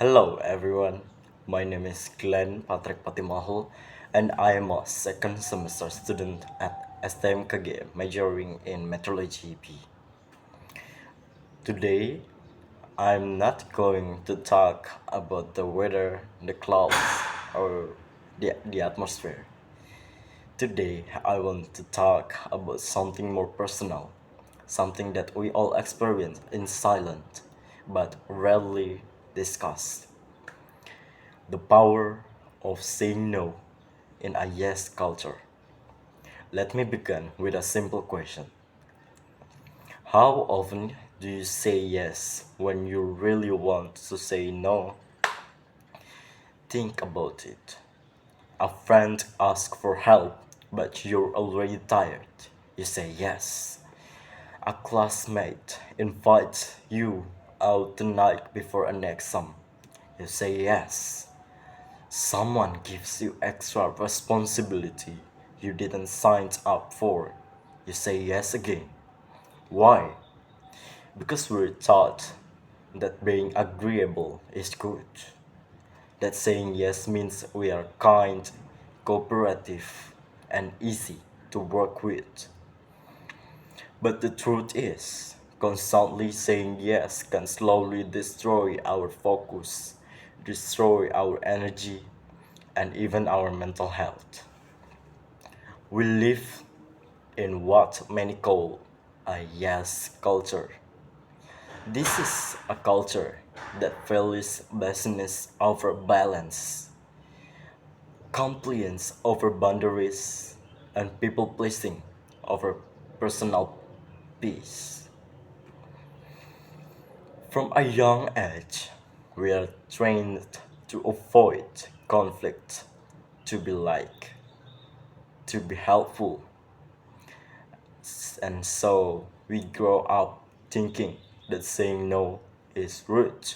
Hello everyone, my name is Glenn Patrick Patimaho and I am a second semester student at STMKG majoring in Meteorology B. Today, I'm not going to talk about the weather, the clouds, or the atmosphere. Today, I want to talk about something more personal, something that we all experience in silence but rarely discuss. The power of saying no in a yes culture. Let me begin with a simple question. How often do you say yes when you really want to say no? Think about it. A friend asks for help, but you're already tired. You say yes. A classmate invites you out the night before an exam. You say yes. Someone gives you extra responsibility you didn't sign up for. You say yes again. Why? Because we're taught that being agreeable is good. That saying yes means we are kind, cooperative, and easy to work with. But the truth is, constantly saying yes can slowly destroy our focus, destroy our energy, and even our mental health. We live in what many call a yes culture. This is a culture that values business over balance, compliance over boundaries, and people pleasing over personal peace. From a young age, we are trained to avoid conflict, to be like, to be helpful, and so we grow up thinking that saying no is rude,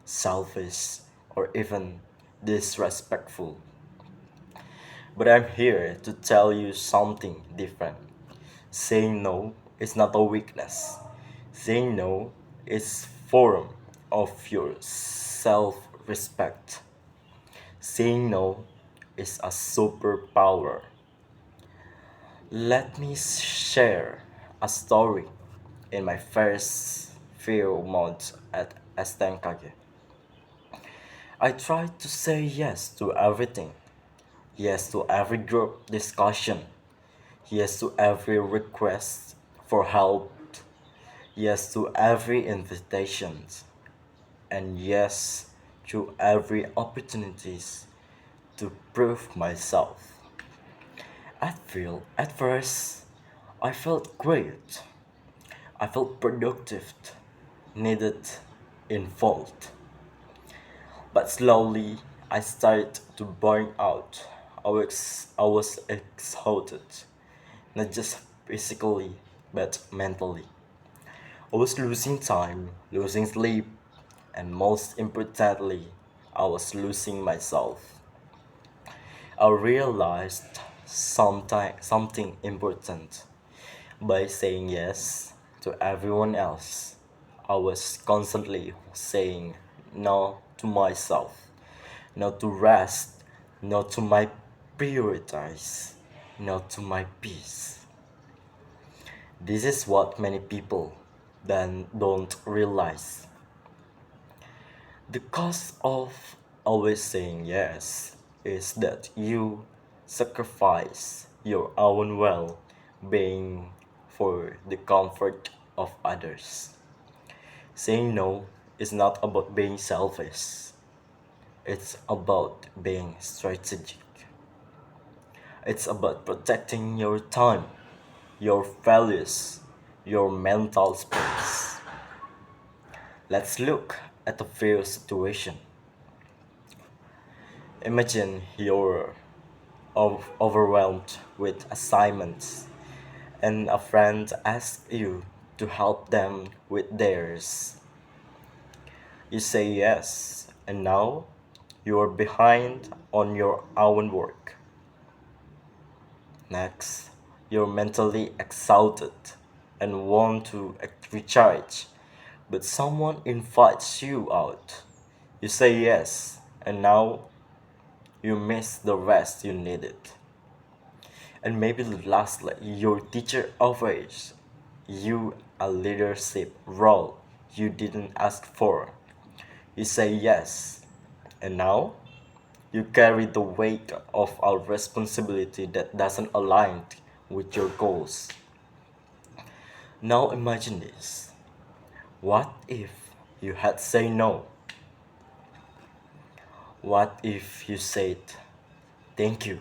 selfish, or even disrespectful. But I'm here to tell you something different. Saying no is not a weakness. Saying no is form of your self-respect. Saying no is a superpower. Let me share a story in my first few months at STMKG. I tried to say yes to everything. Yes to every group discussion. Yes to every request for help. Yes to every invitation. And yes to every opportunities to prove myself. At first, I felt great. I felt productive, needed, involved. But slowly, I started to burn out. I was exhausted, not just physically, but mentally. I was losing time, losing sleep, and most importantly, I was losing myself. I realized something important. By saying yes to everyone else, I was constantly saying no to myself, no to rest, no to my priorities, no to my peace. This is what many people then don't realize. The cost of always saying yes is that you sacrifice your own well being for the comfort of others. Saying no is not about being selfish, it's about being strategic. It's about protecting your time, your values, your mental space. Let's look at a few situations. Imagine you're overwhelmed with assignments and a friend asks you to help them with theirs. You say yes, and now you're behind on your own work. Next, you're mentally exhausted and want to recharge, but someone invites you out. You say yes, and now you miss the rest you needed. And maybe lastly, your teacher offers you a leadership role you didn't ask for. You say yes, and now you carry the weight of a responsibility that doesn't align with your goals. Now imagine this. What if you had said no? What if you said, thank you,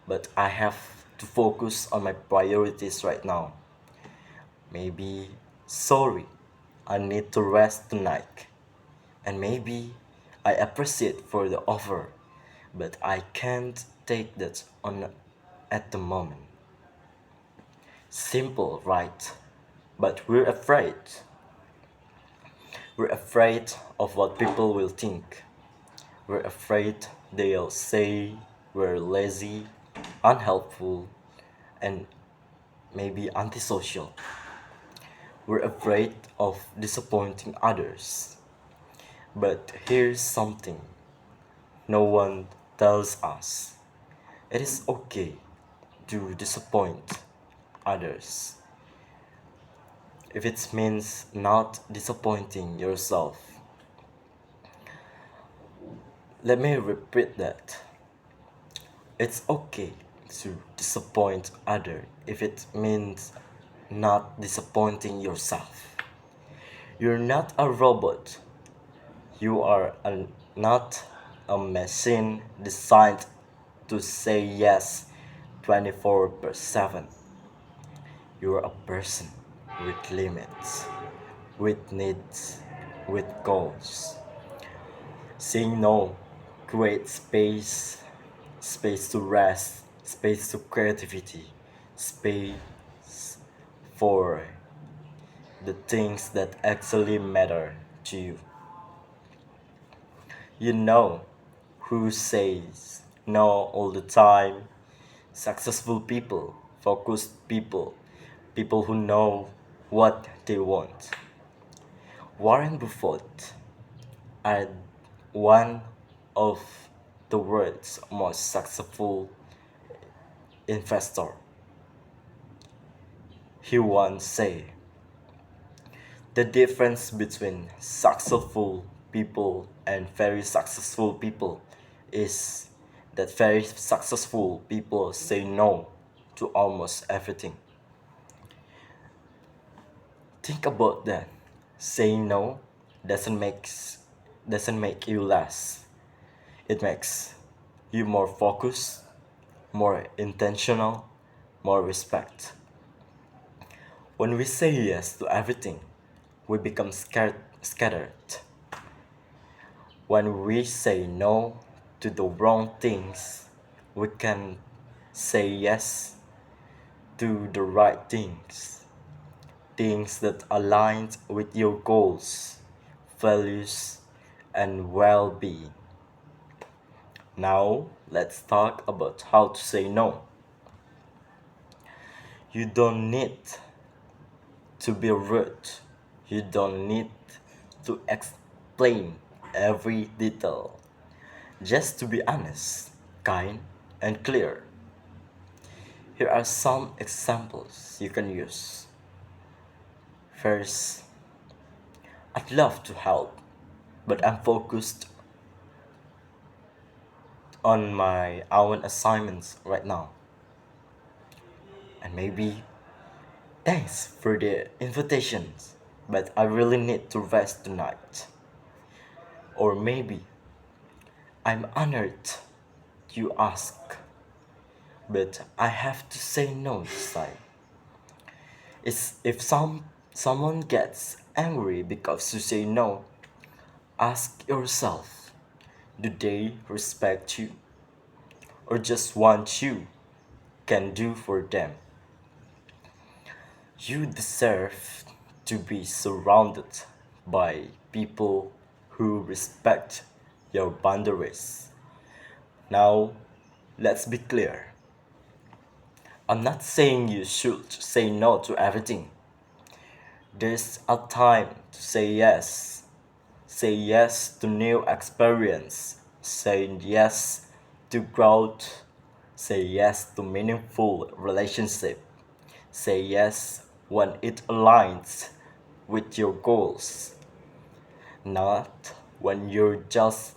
but I have to focus on my priorities right now? Maybe, sorry, I need to rest tonight. And maybe I appreciate for the offer, but I can't take that on at the moment. Simple, right? But we're afraid. We're afraid of what people will think. We're afraid they'll say we're lazy, unhelpful, and maybe antisocial. We're afraid of disappointing others. But here's something no one tells us: it is okay to disappoint others if it means not disappointing yourself. Let me repeat that. It's okay to disappoint others if it means not disappointing yourself. You're not a robot. You are not a machine designed to say yes 24 per 7. You're a person with limits, with needs, with goals. Saying no creates space to rest, space to creativity, space for the things that actually matter to you. You know who says no all the time? Successful people, focused people, people who know what they want. Warren Buffett are one of the world's most successful investor. He once said, the difference between successful people and very successful people is that very successful people say no to almost everything. Think about that. Saying no doesn't make you less. It makes you more focused, more intentional, more respect. When we say yes to everything, we become scattered. When we say no to the wrong things, we can say yes to the right things. Things that align with your goals, values, and well being. Now, let's talk about how to say no. You don't need to be rude. You don't need to explain every detail. Just to be honest, kind, and clear. Here are some examples you can use. First, I'd love to help, but I'm focused on my own assignments right now. And maybe, thanks for the invitations, but I really need to rest tonight. Or maybe, I'm honored you ask, but I have to say no this time. It's if someone gets angry because you say no, ask yourself, do they respect you or just want you can do for them? You deserve to be surrounded by people who respect your boundaries. Now, let's be clear. I'm not saying you should say no to everything. There's a time to say yes. Say yes to new experience. Say yes to growth. Say yes to meaningful relationship. Say yes when it aligns with your goals, not when you're just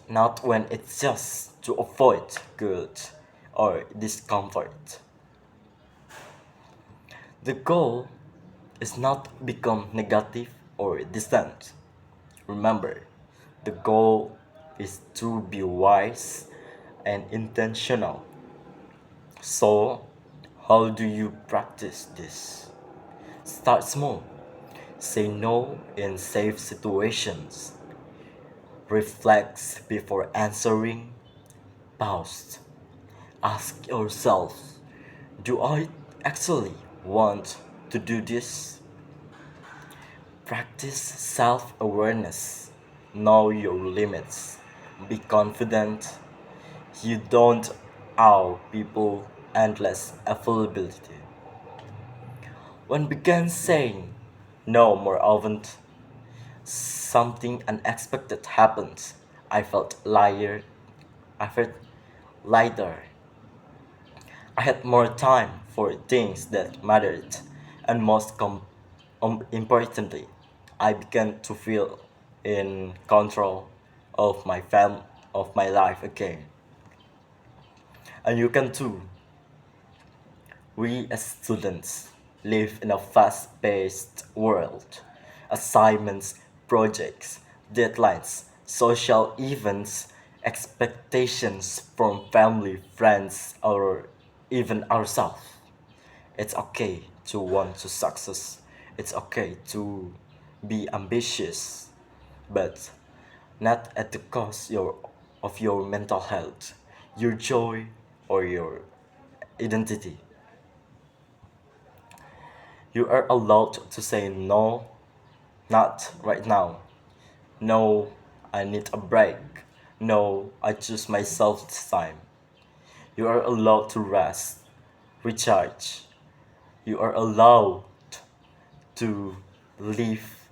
not when it's just to avoid guilt or discomfort. The goal is not become negative or distant. Remember, the goal is to be wise and intentional. So, how do you practice this? Start small. Say no in safe situations. Reflect before answering. Pause. Ask yourself, do I actually want to do this? Practice self awareness. Know your limits. Be confident. You don't owe people endless availability. When began saying no more often, something unexpected happened. I felt lighter. I felt lighter. I had more time for things that mattered, and importantly, I began to feel in control of of my life again. And you can too. We as students live in a fast-paced world. Assignments, projects, deadlines, social events, expectations from family, friends, or even ourselves. It's okay to want to success. It's okay to be ambitious, but not at the of your mental health, your joy, or your identity. You are allowed to say no, not right now. No, I need a break. No, I choose myself this time. You are allowed to rest, recharge. You are allowed to live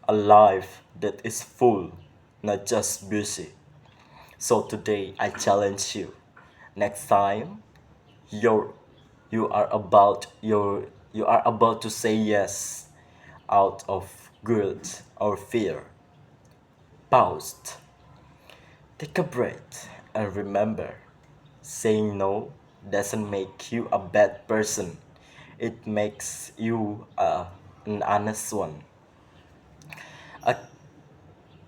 a life that is full, not just busy. So today I challenge you. Next time you're you are about to say yes out of guilt or fear. Pause. Take a breath and remember, saying no doesn't make you a bad person. It makes you an honest one, a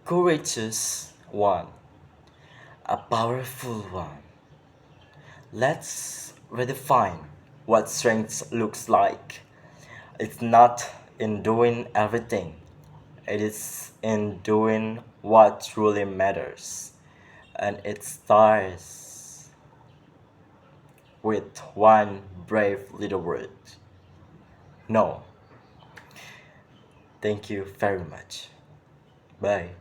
courageous one, a powerful one. Let's redefine what strength looks like. It's not in doing everything, it is in doing what truly matters. And it starts with one brave little word. No. Thank you very much. Bye.